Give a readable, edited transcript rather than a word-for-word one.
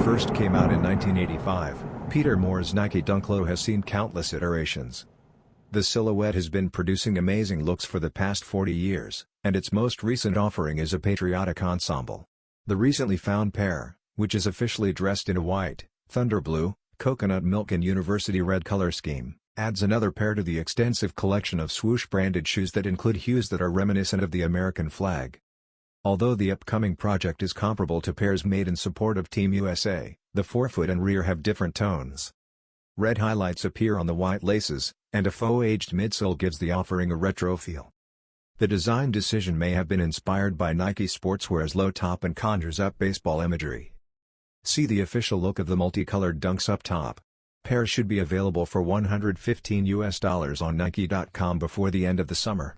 first came out in 1985, Peter Moore's Nike Dunk Low has seen countless iterations. The silhouette has been producing amazing looks for the past 40 years, and its most recent offering is a patriotic ensemble. The recently found pair, which is officially dressed in a white, thunder blue, coconut milk and university red color scheme, adds another pair to the extensive collection of swoosh-branded shoes that include hues that are reminiscent of the American flag. Although the upcoming project is comparable to pairs made in support of Team USA, the forefoot and rear have different tones. Red highlights appear on the white laces, and a faux-aged midsole gives the offering a retro feel. The design decision may have been inspired by Nike Sportswear's low top and conjures up baseball imagery. See the official look of the multicolored dunks up top. Pairs should be available for $115 on Nike.com before the end of the summer.